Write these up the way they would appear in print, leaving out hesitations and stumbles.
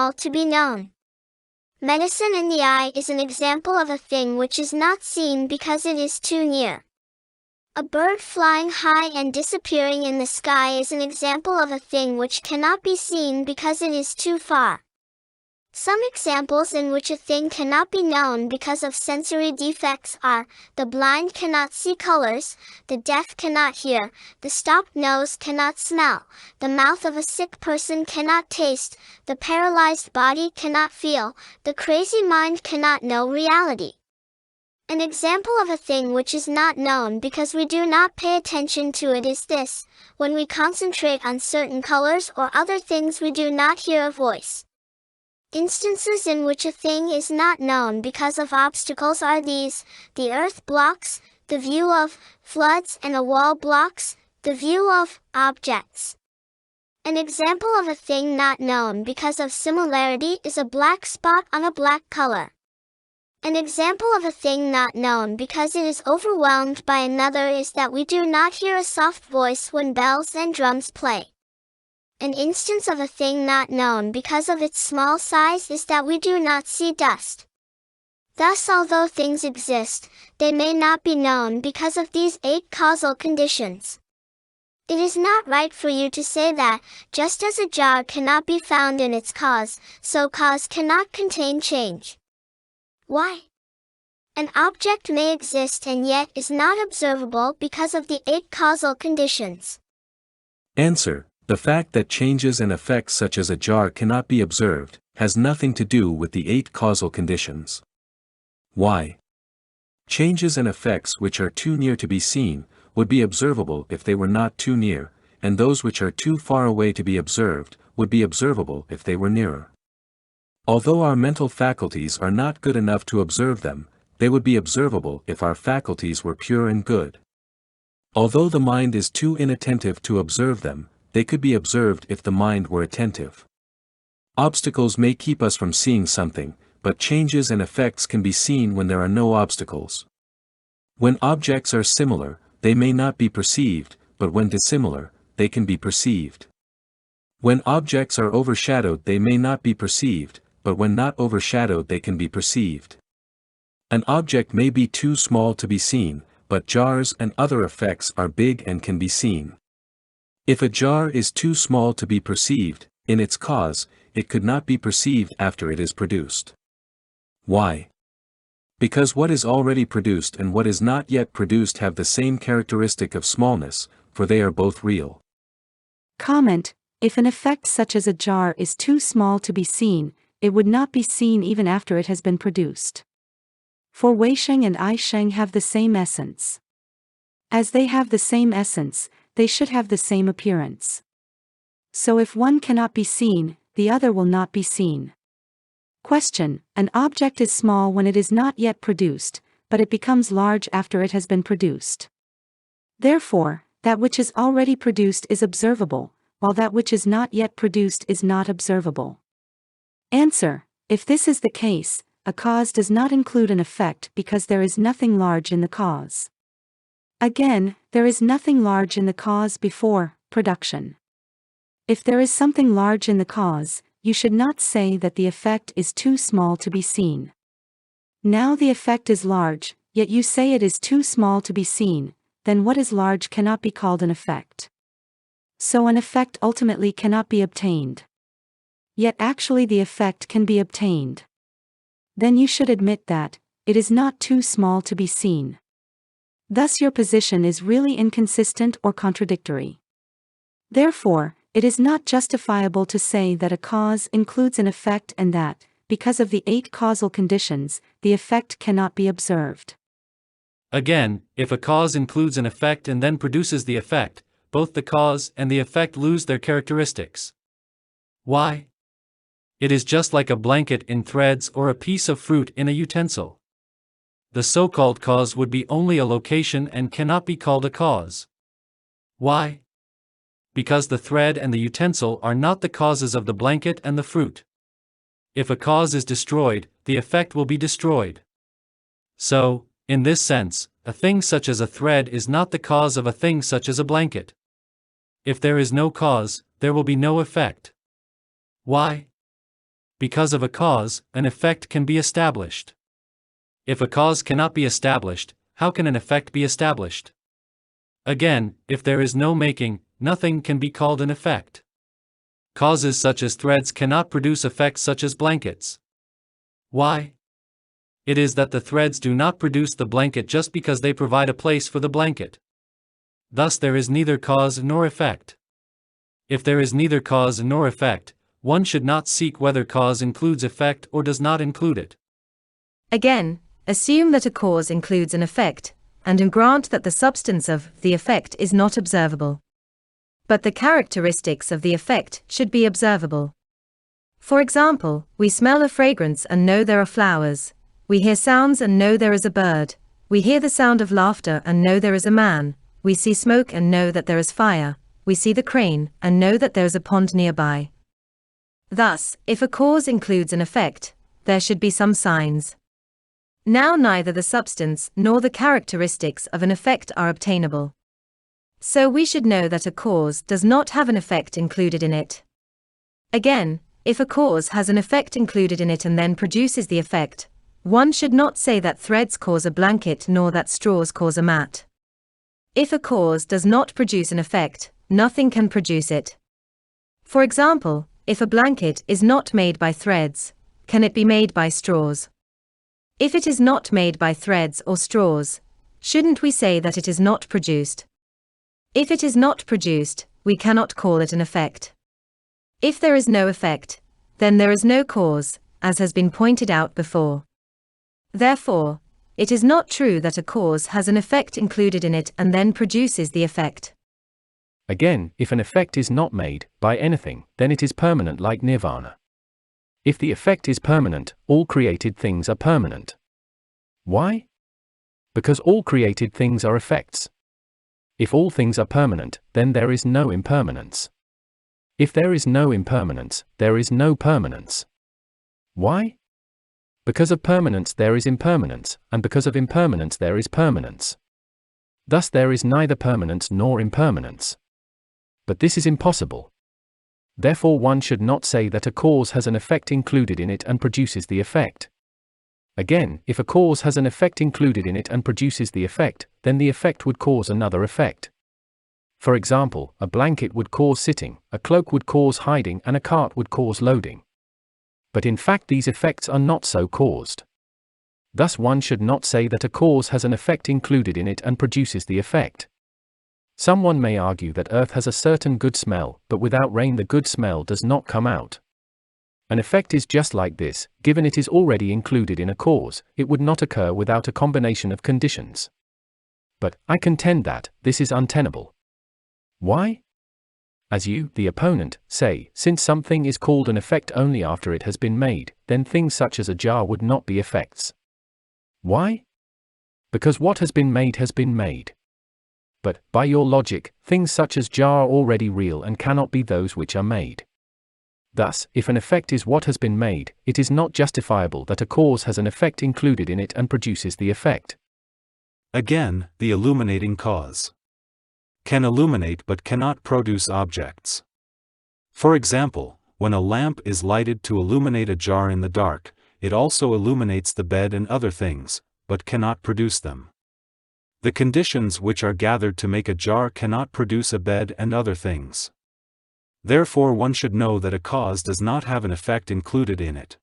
small to be known. Medicine in the eye is an example of a thing which is not seen because it is too near. A bird flying high and disappearing in the sky is an example of a thing which cannot be seen because it is too far. Some examples in which a thing cannot be known because of sensory defects are: the blind cannot see colors, the deaf cannot hear, the stopped nose cannot smell, the mouth of a sick person cannot taste, the paralyzed body cannot feel, the crazy mind cannot know reality. An example of a thing which is not known because we do not pay attention to it is this: when we concentrate on certain colors or other things, we do not hear a voice. Instances in which a thing is not known because of obstacles are these: the earth blocks the view of, floods, and a wall blocks the view of, objects. An example of a thing not known because of similarity is a black spot on a black color. An example of a thing not known because it is overwhelmed by another is that we do not hear a soft voice when bells and drums play. An instance of a thing not known because of its small size is that we do not see dust. Thus, although things exist, they may not be known because of these 8 causal conditions. It is not right for you to say that, just as a jar cannot be found in its cause, so cause cannot contain change. Why? An object may exist and yet is not observable because of the 8 causal conditions. Answer: the fact that changes and effects such as a jar cannot be observed has nothing to do with the 8 causal conditions. Why? Changes and effects which are too near to be seen would be observable if they were not too near, and those which are too far away to be observed would be observable if they were nearer. Although our mental faculties are not good enough to observe them, they would be observable if our faculties were pure and good. Although the mind is too inattentive to observe them, they could be observed if the mind were attentive. Obstacles may keep us from seeing something, but changes and effects can be seen when there are no obstacles. When objects are similar, they may not be perceived, but when dissimilar, they can be perceived. When objects are overshadowed, they may not be perceived, but when not overshadowed, they can be perceived. An object may be too small to be seen, but jars and other effects are big and can be seen. If a jar is too small to be perceived, in its cause, it could not be perceived after it is produced. Why? Because what is already produced and what is not yet produced have the same characteristic of smallness, for they are both real. Comment: if an effect such as a jar is too small to be seen, it would not be seen even after it has been produced. For Wei Sheng and I Sheng have the same essence. As they have the same essence, they should have the same appearance. So if one cannot be seen, the other will not be seen. Question: an object is small when it is not yet produced, but it becomes large after it has been produced. Therefore, that which is already produced is observable, while that which is not yet produced is not observable. Answer: if this is the case, a cause does not include an effect because there is nothing large in the cause. Again, there is nothing large in the cause before production. If there is something large in the cause, you should not say that the effect is too small to be seen. Now the effect is large, yet you say it is too small to be seen, then what is large cannot be called an effect. So an effect ultimately cannot be obtained. Yet actually the effect can be obtained. Then you should admit that it is not too small to be seen. Thus your position is really inconsistent or contradictory. Therefore, it is not justifiable to say that a cause includes an effect and that, because of the 8 causal conditions, the effect cannot be observed. Again, if a cause includes an effect and then produces the effect, both the cause and the effect lose their characteristics. Why? It is just like a blanket in threads or a piece of fruit in a utensil. The so-called cause would be only a location and cannot be called a cause. Why? Because the thread and the utensil are not the causes of the blanket and the fruit. If a cause is destroyed, the effect will be destroyed. So, in this sense, a thing such as a thread is not the cause of a thing such as a blanket. If there is no cause, there will be no effect. Why? because of a cause, an effect can be established. If a cause cannot be established, how can an effect be established? Again, if there is no making, nothing can be called an effect. Causes such as threads cannot produce effects such as blankets. Why? It is that the threads do not produce the blanket just because they provide a place for the blanket. Thus there is neither cause nor effect. If there is neither cause nor effect, one should not seek whether cause includes effect or does not include it. Again, assume that a cause includes an effect, and grant that the substance of the effect is not observable. But the characteristics of the effect should be observable. For example, we smell a fragrance and know there are flowers. We hear sounds and know there is a bird. We hear the sound of laughter and know there is a man. We see smoke and know that there is fire. We see the crane and know that there is a pond nearby. Thus, if a cause includes an effect, there should be some signs. Now neither the substance nor the characteristics of an effect are obtainable. So we should know that a cause does not have an effect included in it. Again, if a cause has an effect included in it and then produces the effect, one should not say that threads cause a blanket nor that straws cause a mat. If a cause does not produce an effect, nothing can produce it. For example, if a blanket is not made by threads, can it be made by straws? If it is not made by threads or straws, shouldn't we say that it is not produced? If it is not produced, we cannot call it an effect. If there is no effect, then there is no cause, as has been pointed out before. Therefore, it is not true that a cause has an effect included in it and then produces the effect. Again, if an effect is not made by anything, then it is permanent like nirvana. If the effect is permanent, all created things are permanent. Why? Because all created things are effects. If all things are permanent, then there is no impermanence. If there is no impermanence, there is no permanence. Why? Because of permanence there is impermanence, and because of impermanence there is permanence. Thus there is neither permanence nor impermanence. But this is impossible. Therefore one should not say that a cause has an effect included in it and produces the effect. Again, if a cause has an effect included in it and produces the effect, then the effect would cause another effect. For example, a blanket would cause sitting, a cloak would cause hiding, and a cart would cause loading. But in fact these effects are not so caused. Thus one should not say that a cause has an effect included in it and produces the effect. Someone may argue that earth has a certain good smell, but without rain the good smell does not come out. An effect is just like this: given it is already included in a cause, it would not occur without a combination of conditions. But I contend that this is untenable. Why? As you, the opponent, say, since something is called an effect only after it has been made, then things such as a jar would not be effects. Why? Because what has been made has been made. But, by your logic, things such as jar are already real and cannot be those which are made. Thus, if an effect is what has been made, it is not justifiable that a cause has an effect included in it and produces the effect. Again, the illuminating cause can illuminate but cannot produce objects. For example, when a lamp is lighted to illuminate a jar in the dark, it also illuminates the bed and other things, but cannot produce them. The conditions which are gathered to make a jar cannot produce a bed and other things. Therefore one should know that a cause does not have an effect included in it.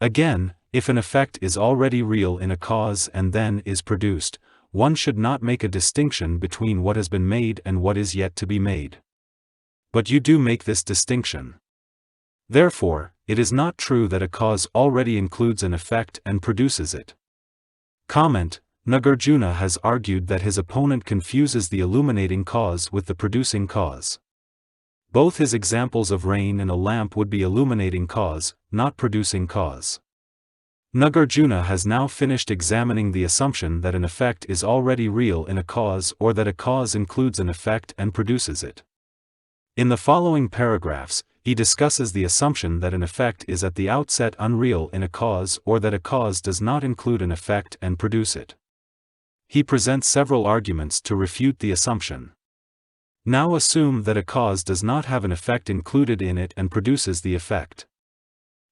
Again, if an effect is already real in a cause and then is produced, one should not make a distinction between what has been made and what is yet to be made. But you do make this distinction. Therefore, it is not true that a cause already includes an effect and produces it. Comment: Nagarjuna has argued that his opponent confuses the illuminating cause with the producing cause. Both his examples of rain and a lamp would be illuminating cause, not producing cause. Nagarjuna has now finished examining the assumption that an effect is already real in a cause or that a cause includes an effect and produces it. In the following paragraphs, he discusses the assumption that an effect is at the outset unreal in a cause or that a cause does not include an effect and produce it. He presents several arguments to refute the assumption. Now assume that a cause does not have an effect included in it and produces the effect.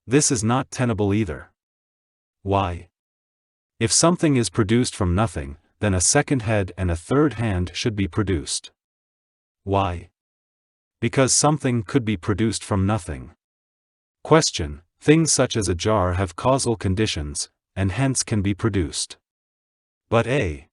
This is not tenable either. Why? If something is produced from nothing, then a second head and a third hand should be produced. Why? Because something could be produced from nothing. Question: things such as a jar have causal conditions, and hence can be produced. But A.